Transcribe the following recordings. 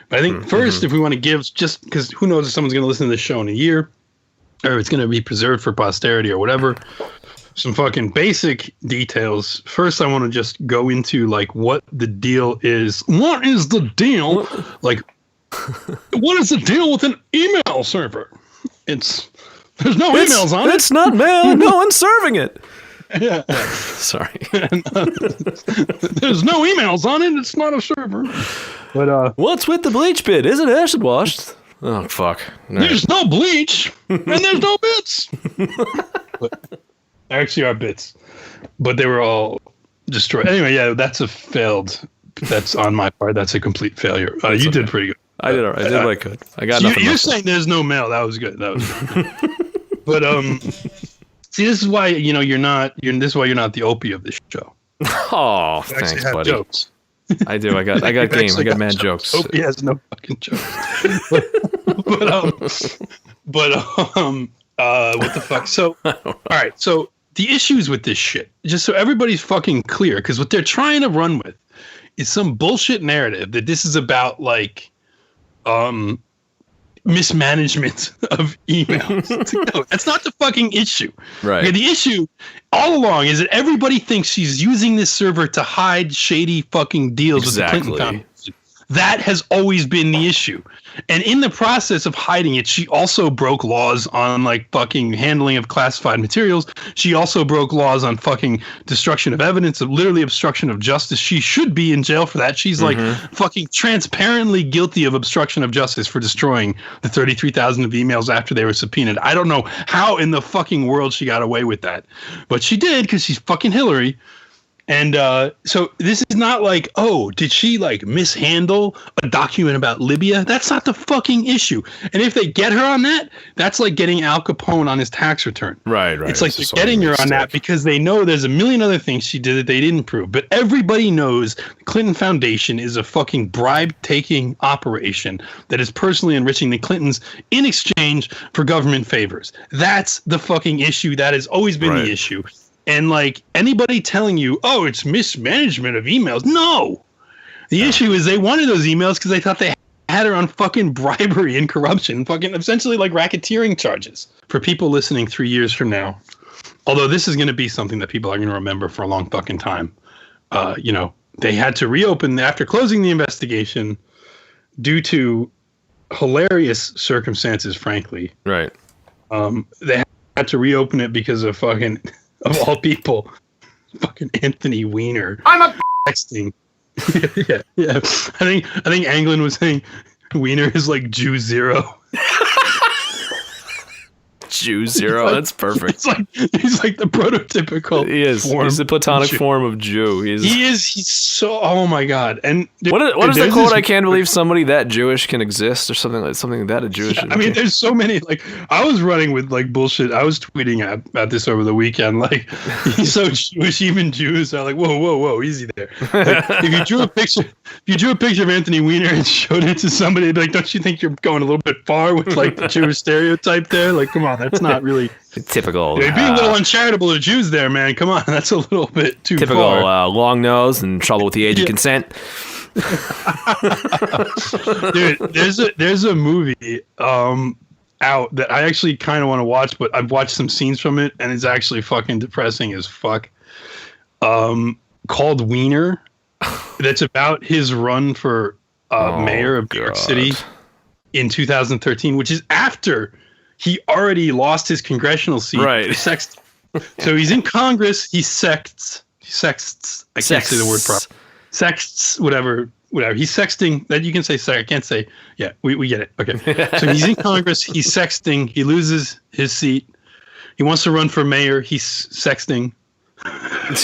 But I think first, if we want to give, just because who knows if someone's going to listen to this show in a year, or it's going to be preserved for posterity or whatever, some fucking basic details. First, I want to just go into like what the deal is. What is the deal? Like, what is the deal with an email server? There's no emails on it. It's not mail. No one's serving it. Yeah. Sorry. There's no emails on it. It's not a server. But what's with the bleach bit? Isn't acid washed? Oh fuck. No. There's no bleach and there's no bits. But, actually are bits, but they were all destroyed. Anyway, yeah, that's on my part. That's a complete failure. You did pretty good. I did all right. I did what I could. I got nothing. You're saying there's no mail. That was good. But see, this is why you're not. This is why you're not the Opie of this show. Oh, thanks, buddy. Jokes. I do. I got game. I got mad jokes. Opie has no fucking jokes. but what the fuck? So, all right. So the issues with this shit, just so everybody's fucking clear, because what they're trying to run with is some bullshit narrative that this is about like mismanagement of emails. No, that's not the fucking issue. Right. Okay, the issue all along is that everybody thinks she's using this server to hide shady fucking deals with the Clinton Foundation. That has always been the issue. And in the process of hiding it, she also broke laws on like fucking handling of classified materials. She also broke laws on fucking destruction of evidence, of literally obstruction of justice. She should be in jail for that. She's like fucking transparently guilty of obstruction of justice for destroying the 33,000 of emails after they were subpoenaed. I don't know how in the fucking world she got away with that, but she did because she's fucking Hillary. And so this is not like, oh, did she like mishandle a document about Libya? That's not the fucking issue. And if they get her on that, that's like getting Al Capone on his tax return. Right. It's like they're getting her on that because they know there's a million other things she did that they didn't prove. But everybody knows the Clinton Foundation is a fucking bribe-taking operation that is personally enriching the Clintons in exchange for government favors. That's the fucking issue. That has always been the issue. And like anybody telling you, oh, it's mismanagement of emails. No, the issue is they wanted those emails because they thought they had her on fucking bribery and corruption, fucking essentially like racketeering charges. For people listening 3 years from now, although this is going to be something that people are going to remember for a long fucking time. They had to reopen after closing the investigation due to hilarious circumstances, frankly. Right. They had to reopen it because of fucking... Of all people, fucking Anthony Weiner. I'm a texting. yeah. I think Anglin was saying Weiner is like Jew Zero. Jew Zero, that's perfect. He's like the prototypical. He is. He's the platonic form of Jew. He is. He's so. Oh my god! And what is the quote? I can't believe somebody that Jewish can exist, or something that a Jewish. Yeah, I mean, there's so many. Like, I was running with like bullshit. I was tweeting about this over the weekend. Like, he's so Jewish, even Jews are like, whoa, easy there. Like, if you drew a picture of Anthony Weiner and showed it to somebody, they'd be like, don't you think you're going a little bit far with like the Jewish stereotype there? Like, come on. That's not really typical. You're being a little uncharitable to Jews there, man. Come on, that's a little bit too typical, far. Long nose and trouble with the age of consent. Dude, there's a movie out that I actually kind of want to watch, but I've watched some scenes from it, and it's actually fucking depressing as fuck. Called Weiner. That's about his run for mayor of New York City in 2013, which is after he already lost his congressional seat. Right. So he's in Congress. He sexts. I can't say the word properly. Sexts, whatever. He's sexting. That you can say. I can't say. Yeah, we get it. Okay. So he's in Congress. He's sexting. He loses his seat. He wants to run for mayor. He's sexting. And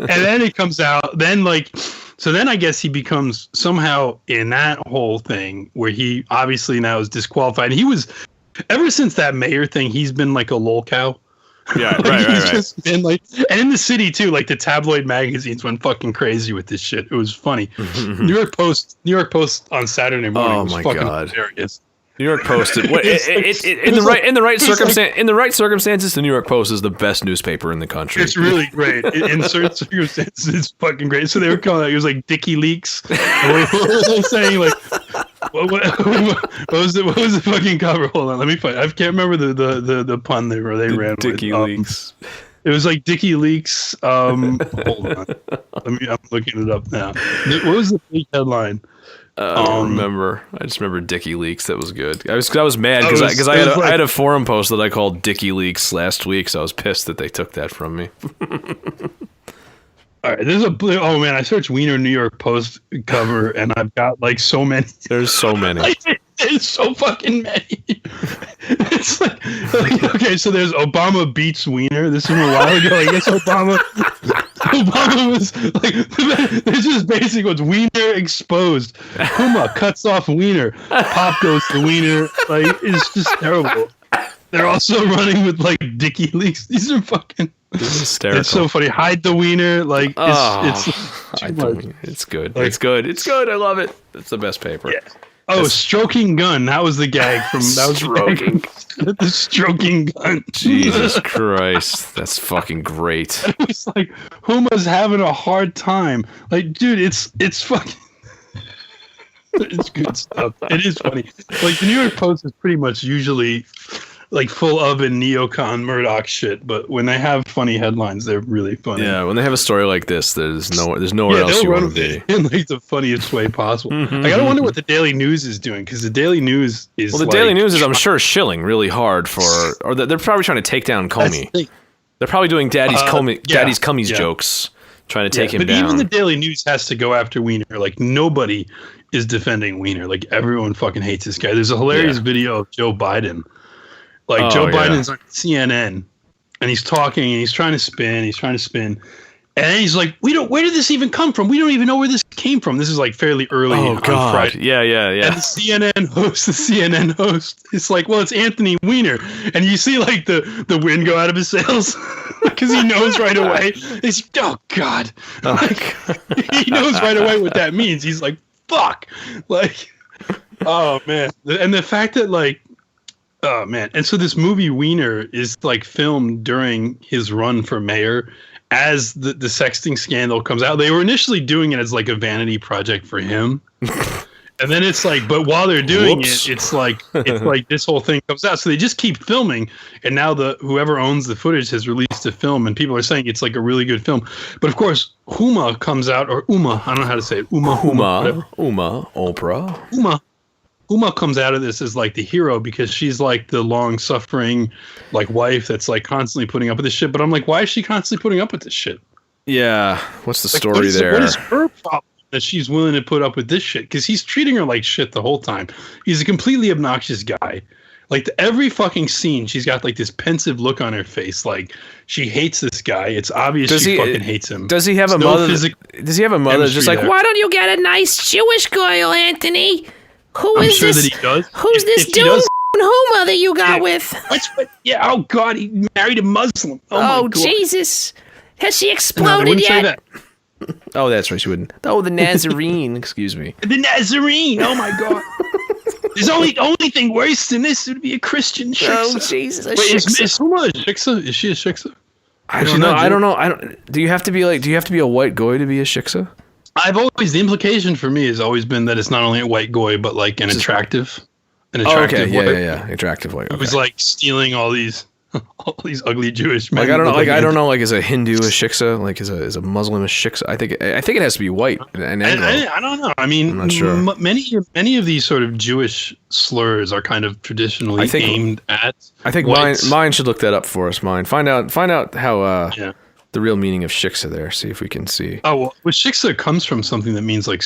then it comes out. Then then I guess he becomes somehow in that whole thing where he obviously now is disqualified. And he was. Ever since that mayor thing, he's been like a lol cow. Yeah, right. Just been like, and in the city too, like the tabloid magazines went fucking crazy with this shit. It was funny. New York Post on Saturday morning was fucking hilarious. New York Post. In the right circumstances, the New York Post is the best newspaper in the country. It's really great. In certain circumstances, it's fucking great. So they were calling it was like Dickie Leaks. What were they saying? Like was the fucking cover? Hold on, let me find. I can't remember the pun they ran Dickie with. Leaks. It was like Dickie Leaks. Hold on, I'm looking it up now. What was the big headline? I don't remember. I just remember Dickie Leaks. That was good. I was mad because I had a forum post that I called Dickie Leaks last week, so I was pissed that they took that from me. All right, oh man, I searched Weiner New York Post cover and I've got like so many. There's so many. There's so fucking many. It's like okay, so there's Obama beats Weiner. This was a while ago. I guess Obama was like, it's just basic ones. Weiner exposed. Huma cuts off Weiner. Pop goes to Weiner. Like, it's just terrible. They're also running with like Dickie Leaks. These are fucking. This is hysterical. It's so funny. Hide the Wiener. Like it's good. Like, it's good. It's good. I love it. It's the best paper. Yeah. Oh, stroking gun. That was the gag from stroking. The stroking gun. Jesus Christ, that's fucking great. It was like Huma's having a hard time. Like, dude, it's fucking. It's good stuff. It is funny. Like the New York Post is pretty much usually like full oven neocon Murdoch shit, but when they have funny headlines, they're really funny. Yeah, when they have a story like this, there's nowhere else you want to be in like the funniest way possible. I gotta wonder what the Daily News is doing, because the Daily News is Daily News is, I'm sure, shilling really hard or they're probably trying to take down Comey. They're probably doing Daddy's Comey's jokes, trying to take him down. But even the Daily News has to go after Weiner. Like nobody is defending Weiner. Like everyone fucking hates this guy. There's a hilarious video of Joe Biden. Like Joe Biden's on CNN and he's talking and he's trying to spin. And he's like, where did this even come from? We don't even know where this came from. This is like fairly early on Friday. Yeah. And the CNN host, it's like, well, it's Anthony Weiner. And you see like the wind go out of his sails because he knows right away. He's oh God. He knows right away what that means. He's like, fuck. Like, oh man. And the fact that like, oh man. And so this movie Weiner is like filmed during his run for mayor as the sexting scandal comes out. They were initially doing it as like a vanity project for him. And then it's like, but while they're doing it's like this whole thing comes out. So they just keep filming. And now whoever owns the footage has released a film and people are saying it's like a really good film. But of course, Huma comes out, or Uma, I don't know how to say it. Oprah. Uma comes out of this as like the hero because she's like the long-suffering like wife that's like constantly putting up with this shit. But I'm like, why is she constantly putting up with this shit? Yeah, what's the story there? What is her problem that she's willing to put up with this shit? Because he's treating her like shit the whole time. He's a completely obnoxious guy. Like every fucking scene, she's got like this pensive look on her face, like she hates this guy. It's obvious she fucking hates him. Does he have a mother? Does he have a mother just like, why don't you get a nice Jewish girl, Anthony? I'm sure that he does. Who's this dude Huma that you got with? Yeah. Oh God, he married a Muslim. Oh my God. Jesus! Has she exploded yet? Oh, that's right. She wouldn't. Oh, the Nazarene. Excuse me. The Nazarene. Oh my God. There's only thing worse than this would be a Christian shiksa. Oh Jesus! Wait, is Huma a shiksa? Is she a shiksa? I don't know. Do you have to be a white goy to be a shiksa? The implication for me has always been that it's not only a white goy, but like an attractive white. Yeah. Attractive white. Okay. Who's like stealing all these ugly Jewish men. Like I don't know. Like is a Hindu a shiksa? Like is a Muslim a shiksa? I think it has to be white. I don't know. I mean, I'm not sure. Many of these sort of Jewish slurs are kind of traditionally aimed at. I think mine should look that up for us. Find out how. The real meaning of shiksa there. See if we can see. Oh, well, shiksa comes from something that means like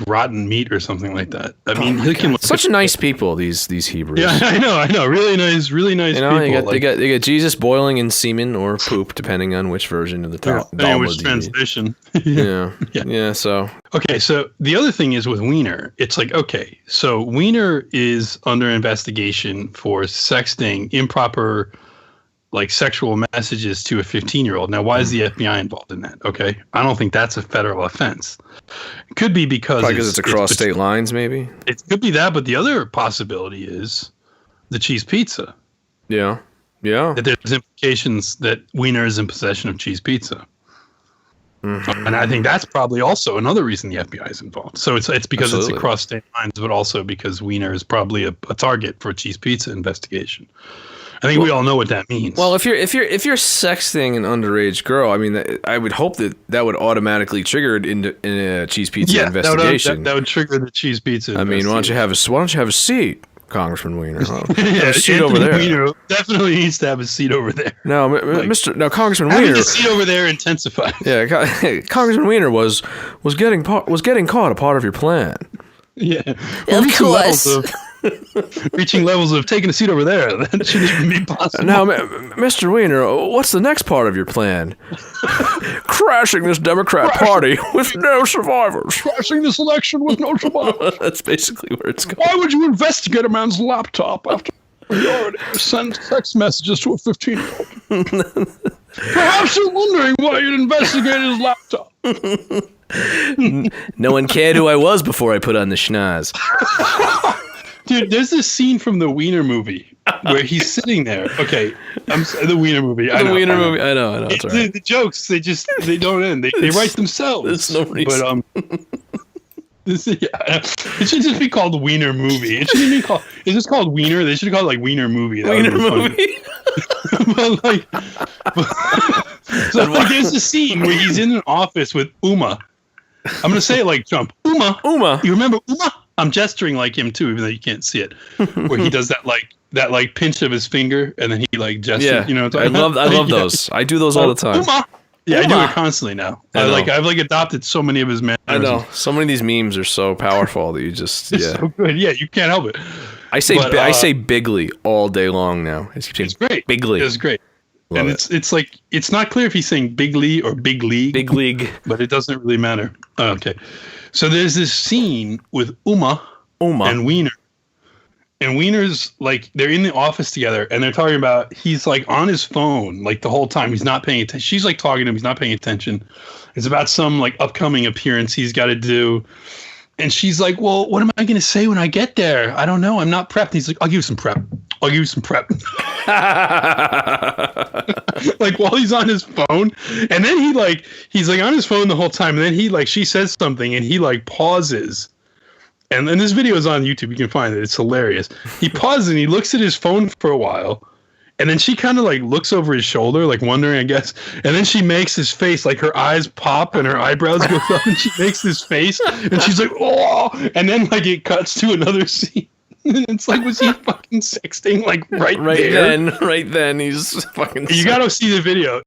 rotten meat or something like that. I mean, such nice people, these Hebrews. Yeah, I know. Really nice people. They got Jesus boiling in semen or poop, depending on which version of the which translation. Yeah. So okay, so the other thing is with Weiner, it's like okay, so Weiner is under investigation for sexting improper. Like sexual messages to a 15-year-old. Now, why is the FBI involved in that? Okay, I don't think that's a federal offense. It could be because it's across state lines. Maybe it could be that, but the other possibility is the cheese pizza. Yeah. That there's implications that Weiner is in possession of cheese pizza. And I think that's probably also another reason the FBI is involved. So it's because it's across state lines, but also because Weiner is probably a target for a cheese pizza investigation. I think we all know what that means. Well, if you're sexting an underage girl, I mean, I would hope that would automatically trigger it in a cheese pizza investigation. That would trigger the cheese pizza. I mean, why don't you have a seat, Congressman Weiner? Yeah, a seat over there. Weiner definitely needs to have a seat over there. No, Congressman Weiner. Having a seat over there intensified. Yeah, Congressman Weiner was getting caught a part of your plan. Yeah, of course. Reaching levels of taking a seat over there. That shouldn't even be possible. Now, Mr. Weiner, what's the next part of your plan? Crashing this Democrat Party with no survivors. Crashing this election with no survivors. That's basically where it's going. Why would you investigate a man's laptop after he already sent text messages to a 15-year-old? Perhaps you're wondering why you'd investigate his laptop. No one cared who I was before I put on the schnoz. Dude, there's this scene from the Weiner movie where he's sitting there. Okay, the Weiner movie. I know. It's all right. The jokes, they don't end. They write themselves. There's no reason. But it should just be called the Weiner movie. It shouldn't be called. Is this called Weiner? They should have called it like Weiner movie. Weiner movie. But there's a scene where he's in an office with Uma. I'm gonna say it like Trump. Uma. You remember Uma? I'm gesturing like him too, even though you can't see it. Where he does that pinch of his finger, and then he like gestures. Yeah, you know what I'm talking about? I love those. I do those all the time. Uma. Yeah, I do it constantly now. I've adopted so many of his mannerisms. I know. So many of these memes are so powerful that you just so good. Yeah, you can't help it. I say Bigley all day long now. It's great. Bigley. It's great. Love and it's like it's not clear if he's saying Big Lee or Big League. Big League. But it doesn't really matter. Okay. So there's this scene with Uma and Weiner. And Weiner's like, they're in the office together and they're talking about, he's like on his phone like the whole time. He's not paying attention. She's like talking to him. He's not paying attention. It's about some like upcoming appearance he's got to do. And she's like, well, what am I going to say when I get there? I don't know. I'm not prepped. And he's like, I'll give you some prep. Like while he's on his phone. And then he's like on his phone the whole time. And then she says something and he like pauses. And then this video is on YouTube. You can find it. It's hilarious. He pauses and he looks at his phone for a while. And then she kind of like looks over his shoulder, like wondering, I guess. And then she makes his face, like her eyes pop and her eyebrows go up and she makes this face. And she's like, oh. And then like it cuts to another scene. And it's like, was he fucking sexting like right there? Right then, he's fucking You got to see the video.